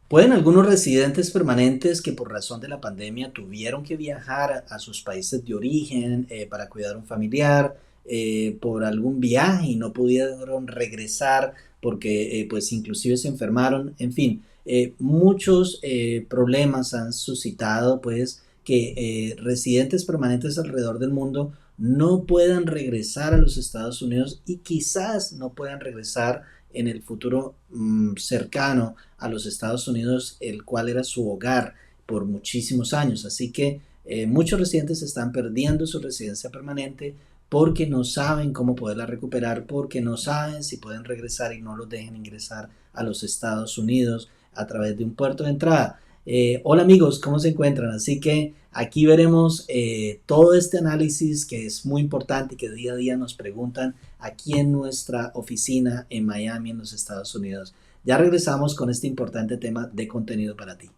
Pueden algunos residentes permanentes que por razón de la pandemia tuvieron que viajar a sus países de origen para cuidar a un familiar por algún viaje y no pudieron regresar porque pues inclusive se enfermaron, en fin, muchos problemas han suscitado pues que residentes permanentes alrededor del mundo no puedan regresar a los Estados Unidos y quizás no puedan regresar en el futuro cercano a los Estados Unidos, el cual era su hogar por muchísimos años. Así que muchos residentes están perdiendo su residencia permanente porque no saben cómo poderla recuperar, porque no saben si pueden regresar y no los dejen ingresar a los Estados Unidos a través de un puerto de entrada. Hola amigos, ¿cómo se encuentran? Así que aquí veremos todo este análisis que es muy importante y que día a día nos preguntan aquí en nuestra oficina en Miami, en los Estados Unidos. Ya regresamos con este importante tema de contenido para ti.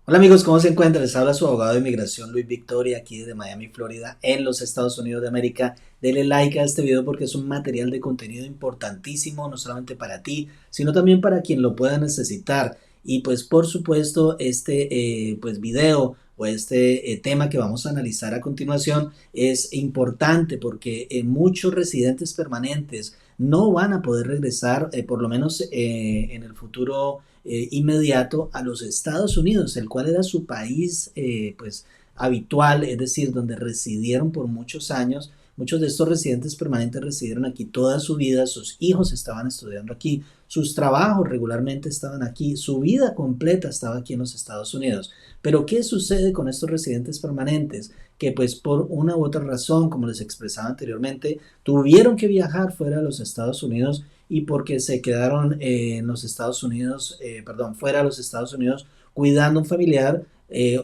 Hola amigos, ¿cómo se encuentran? Les habla su abogado de inmigración Luis Victoria aquí desde Miami, Florida, en los Estados Unidos de América. Denle like a este video porque es un material de contenido importantísimo, no solamente para ti, sino también para quien lo pueda necesitar. Y pues por supuesto este pues video o este tema que vamos a analizar a continuación es importante porque muchos residentes permanentes no van a poder regresar, por lo menos en el futuro inmediato a los Estados Unidos, el cual era su país pues habitual, es decir, donde residieron por muchos años. Muchos de estos residentes permanentes residieron aquí toda su vida, sus hijos estaban estudiando aquí, sus trabajos regularmente estaban aquí, su vida completa estaba aquí en los Estados Unidos. Pero ¿qué sucede con estos residentes permanentes? Que pues por una u otra razón, como les expresaba anteriormente, tuvieron que viajar fuera de los Estados Unidos y porque se quedaron en los Estados Unidos, perdón, fuera de los Estados Unidos cuidando a un familiar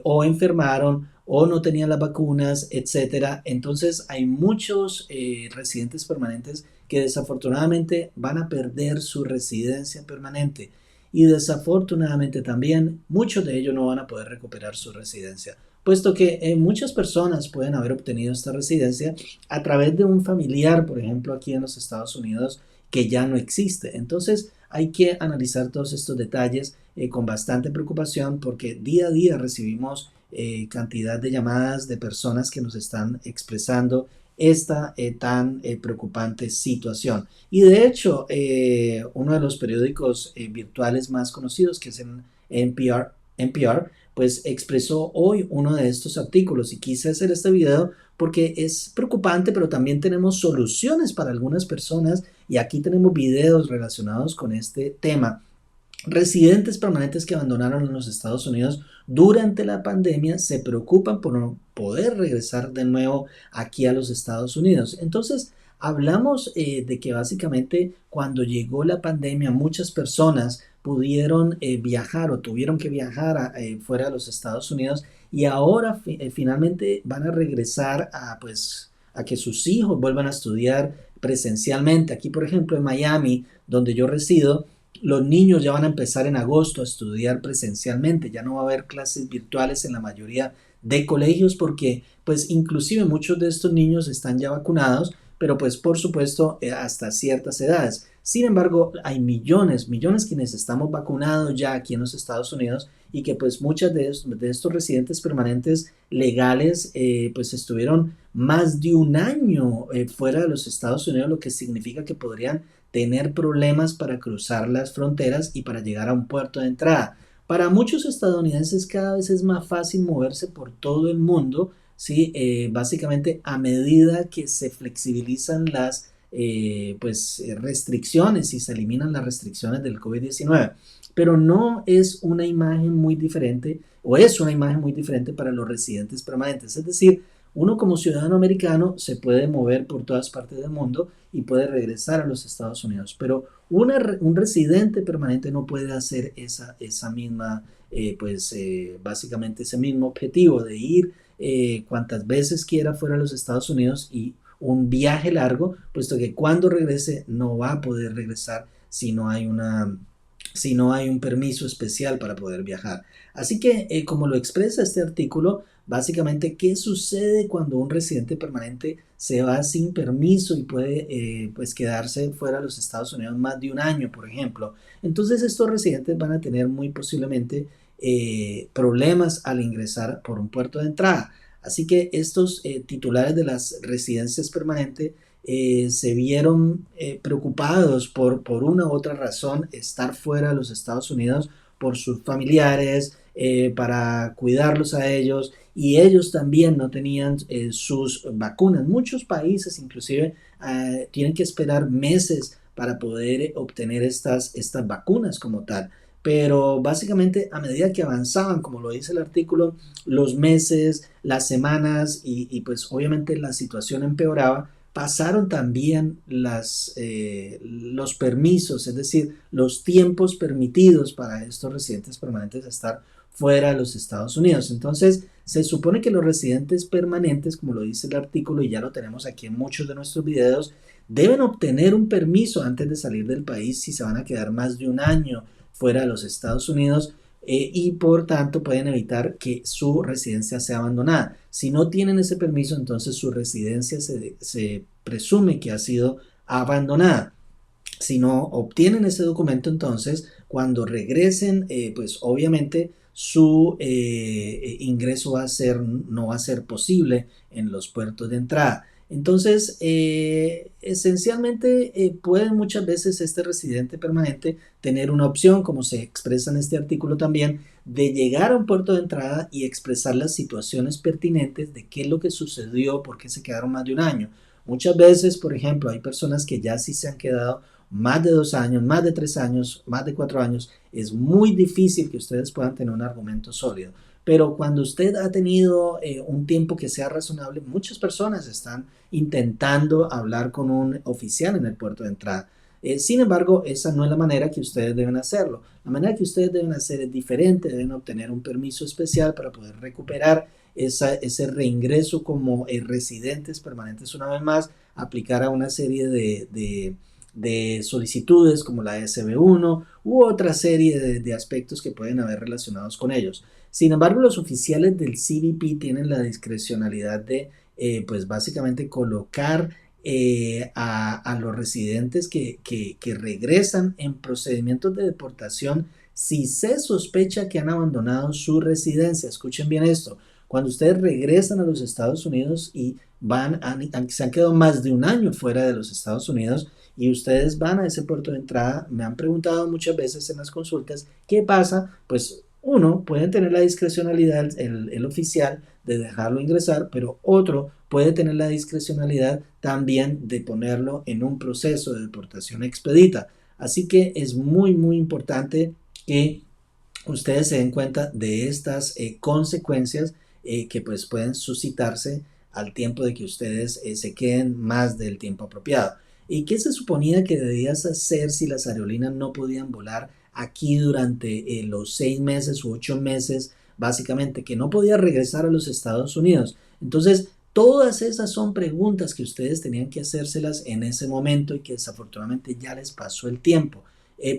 o enfermaron o no tenían las vacunas, etcétera. Entonces hay muchos residentes permanentes que desafortunadamente van a perder su residencia permanente y desafortunadamente también muchos de ellos no van a poder recuperar su residencia, puesto que muchas personas pueden haber obtenido esta residencia a través de un familiar, por ejemplo, aquí en los Estados Unidos, que ya no existe. Entonces hay que analizar todos estos detalles con bastante preocupación porque día a día recibimos cantidad de llamadas de personas que nos están expresando esta tan preocupante situación. Y de hecho, uno de los periódicos virtuales más conocidos, que es en NPR, pues expresó hoy uno de estos artículos y quise hacer este video porque es preocupante, pero también tenemos soluciones para algunas personas y aquí tenemos videos relacionados con este tema. Residentes permanentes que abandonaron en los Estados Unidos durante la pandemia se preocupan por no poder regresar de nuevo aquí a los Estados Unidos. Entonces, hablamos de que básicamente cuando llegó la pandemia muchas personas pudieron viajar o tuvieron que viajar fuera de los Estados Unidos y ahora finalmente van a regresar a pues a que sus hijos vuelvan a estudiar presencialmente. Aquí, por ejemplo, en Miami, donde yo resido, los niños ya van a empezar en agosto a estudiar presencialmente, ya no va a haber clases virtuales en la mayoría de colegios porque pues inclusive muchos de estos niños están ya vacunados, pero pues por supuesto hasta ciertas edades. Sin embargo, hay millones quienes estamos vacunados ya aquí en los Estados Unidos y que pues muchas de estos residentes permanentes legales pues estuvieron más de un año fuera de los Estados Unidos, lo que significa que podrían tener problemas para cruzar las fronteras y para llegar a un puerto de entrada. Para muchos estadounidenses cada vez es más fácil moverse por todo el mundo, ¿sí? Básicamente a medida que se flexibilizan las restricciones y se eliminan las restricciones del COVID-19. Pero no es una imagen muy diferente o es una imagen muy diferente para los residentes permanentes. Es decir, uno como ciudadano americano se puede mover por todas partes del mundo y puede regresar a los Estados Unidos, pero un residente permanente no puede hacer esa misma, básicamente ese mismo objetivo de ir cuantas veces quiera fuera de los Estados Unidos y un viaje largo, puesto que cuando regrese no va a poder regresar si no hay un permiso especial para poder viajar. Así que, como lo expresa este artículo, básicamente qué sucede cuando un residente permanente se va sin permiso y puede pues quedarse fuera de los Estados Unidos más de un año, por ejemplo. Entonces estos residentes van a tener muy posiblemente problemas al ingresar por un puerto de entrada. Así que estos titulares de las residencias permanentes se vieron preocupados por una u otra razón estar fuera de los Estados Unidos por sus familiares, para cuidarlos a ellos, y ellos también no tenían sus vacunas. Muchos países inclusive tienen que esperar meses para poder obtener estas vacunas como tal. Pero básicamente a medida que avanzaban, como lo dice el artículo, los meses, las semanas y pues obviamente la situación empeoraba, pasaron también los permisos, es decir, los tiempos permitidos para estos residentes permanentes estar fuera de los Estados Unidos. Entonces, se supone que los residentes permanentes, como lo dice el artículo y ya lo tenemos aquí en muchos de nuestros videos, deben obtener un permiso antes de salir del país si se van a quedar más de un año fuera de los Estados Unidos, y por tanto pueden evitar que su residencia sea abandonada. Si no tienen ese permiso, entonces su residencia se presume que ha sido abandonada. Si no obtienen ese documento, entonces cuando regresen, pues obviamente su ingreso no va a ser posible en los puertos de entrada. Entonces, esencialmente puede muchas veces este residente permanente tener una opción, como se expresa en este artículo también, de llegar a un puerto de entrada y expresar las situaciones pertinentes de qué es lo que sucedió, por qué se quedaron más de un año. Muchas veces, por ejemplo, hay personas que ya sí se han quedado más de 2 años, más de 3 años, más de 4 años. Es muy difícil que ustedes puedan tener un argumento sólido. Pero cuando usted ha tenido un tiempo que sea razonable, muchas personas están intentando hablar con un oficial en el puerto de entrada. Sin embargo, esa no es la manera que ustedes deben hacerlo. La manera que ustedes deben hacer es diferente. Deben obtener un permiso especial para poder recuperar ese reingreso como residentes permanentes una vez más, aplicar a una serie de solicitudes como la SB1 u otra serie de aspectos que pueden haber relacionados con ellos. Sin embargo, los oficiales del CBP tienen la discrecionalidad de, pues básicamente colocar a los residentes que regresan en procedimientos de deportación si se sospecha que han abandonado su residencia. Escuchen bien esto. Cuando ustedes regresan a los Estados Unidos y se han quedado más de un año fuera de los Estados Unidos y ustedes van a ese puerto de entrada, me han preguntado muchas veces en las consultas, ¿qué pasa? Pues uno puede tener la discrecionalidad, el oficial, de dejarlo ingresar, pero otro puede tener la discrecionalidad también de ponerlo en un proceso de deportación expedita. Así que es muy, muy importante que ustedes se den cuenta de estas consecuencias que pues pueden suscitarse al tiempo de que ustedes se queden más del tiempo apropiado. ¿Y qué se suponía que debías hacer si las aerolíneas no podían volar aquí durante los 6 meses u 8 meses? Básicamente que no podía regresar a los Estados Unidos. Entonces, todas esas son preguntas que ustedes tenían que hacérselas en ese momento y que desafortunadamente ya les pasó el tiempo.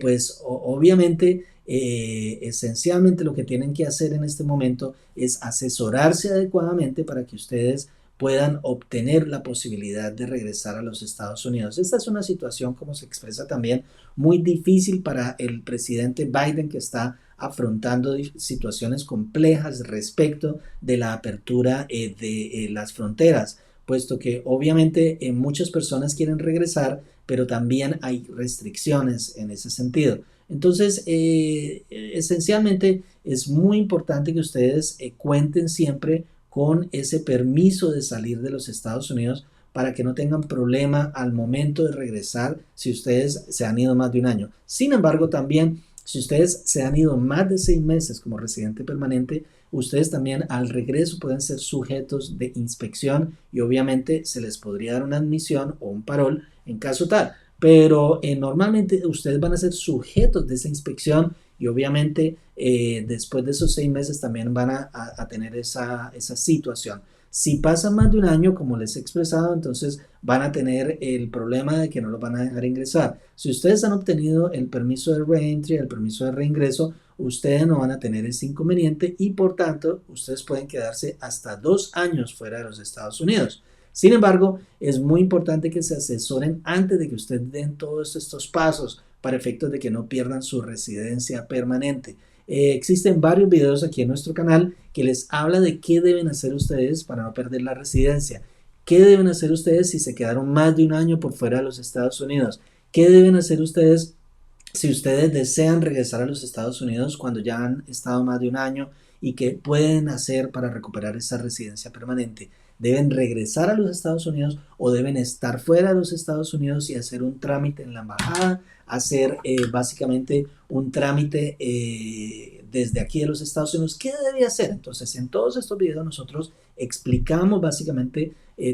Pues obviamente, esencialmente lo que tienen que hacer en este momento es asesorarse adecuadamente para que ustedes puedan obtener la posibilidad de regresar a los Estados Unidos. Esta es una situación, como se expresa también, muy difícil para el presidente Biden, que está afrontando situaciones complejas respecto de la apertura de las fronteras, puesto que obviamente muchas personas quieren regresar, pero también hay restricciones en ese sentido. Entonces, esencialmente es muy importante que ustedes cuenten siempre con ese permiso de salir de los Estados Unidos para que no tengan problema al momento de regresar si ustedes se han ido más de un año. Sin embargo, también si ustedes se han ido más de 6 meses como residente permanente, ustedes también al regreso pueden ser sujetos de inspección y obviamente se les podría dar una admisión o un parol en caso tal. Pero normalmente ustedes van a ser sujetos de esa inspección y obviamente después de esos 6 meses también van a tener esa situación. Si pasa más de un año, como les he expresado, entonces van a tener el problema de que no los van a dejar ingresar. Si ustedes han obtenido el permiso de reentry, el permiso de reingreso, ustedes no van a tener ese inconveniente y por tanto ustedes pueden quedarse hasta 2 años fuera de los Estados Unidos. Sin embargo, es muy importante que se asesoren antes de que ustedes den todos estos pasos para efectos de que no pierdan su residencia permanente. Existen varios videos aquí en nuestro canal que les habla de qué deben hacer ustedes para no perder la residencia. ¿Qué deben hacer ustedes si se quedaron más de un año por fuera de los Estados Unidos? ¿Qué deben hacer ustedes si ustedes desean regresar a los Estados Unidos cuando ya han estado más de un año y qué pueden hacer para recuperar esa residencia permanente? ¿Deben regresar a los Estados Unidos o deben estar fuera de los Estados Unidos y hacer un trámite en la embajada? Hacer básicamente un trámite desde aquí de los Estados Unidos. ¿Qué debe hacer? Entonces, en todos estos videos nosotros explicamos básicamente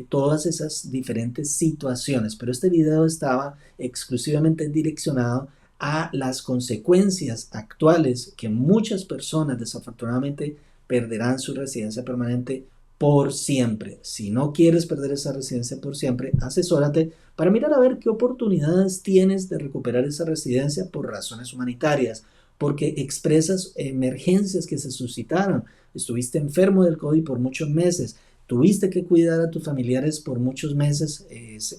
todas esas diferentes situaciones, pero este video estaba exclusivamente direccionado a las consecuencias actuales que muchas personas desafortunadamente perderán su residencia permanente por siempre. Si no quieres perder esa residencia por siempre, asesórate para mirar a ver qué oportunidades tienes de recuperar esa residencia por razones humanitarias, porque expresas emergencias que se suscitaron. Estuviste enfermo del COVID por muchos meses, tuviste que cuidar a tus familiares por muchos meses.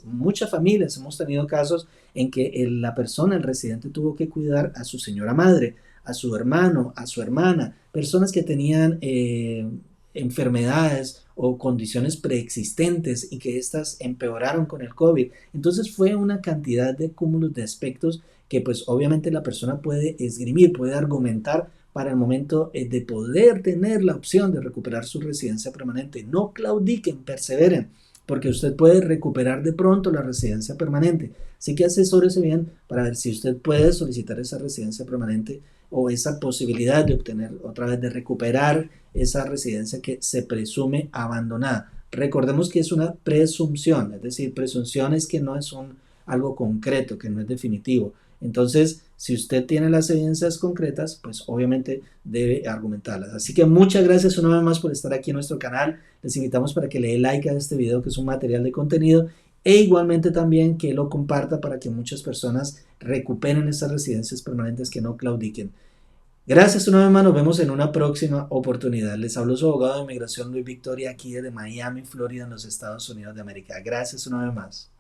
Muchas familias hemos tenido casos en que la persona, el residente, tuvo que cuidar a su señora madre, a su hermano, a su hermana, personas que tenían enfermedades o condiciones preexistentes y que éstas empeoraron con el COVID. Entonces fue una cantidad de cúmulos de aspectos que pues obviamente la persona puede esgrimir, puede argumentar para el momento de poder tener la opción de recuperar su residencia permanente. No claudiquen, perseveren, porque usted puede recuperar de pronto la residencia permanente. Así que asesórese bien para ver si usted puede solicitar esa residencia permanente o esa posibilidad de obtener otra vez, de recuperar esa residencia que se presume abandonada. Recordemos que es una presunción, es decir, presunción es que no es algo concreto, que no es definitivo. Entonces, si usted tiene las evidencias concretas, pues obviamente debe argumentarlas. Así que muchas gracias una vez más por estar aquí en nuestro canal. Les invitamos para que le dé like a este video, que es un material de contenido, e igualmente también que lo comparta para que muchas personas recuperen esas residencias permanentes, que no claudiquen. Gracias una vez más, nos vemos en una próxima oportunidad. Les habló su abogado de inmigración Luis Victoria, aquí desde Miami, Florida, en los Estados Unidos de América. Gracias una vez más.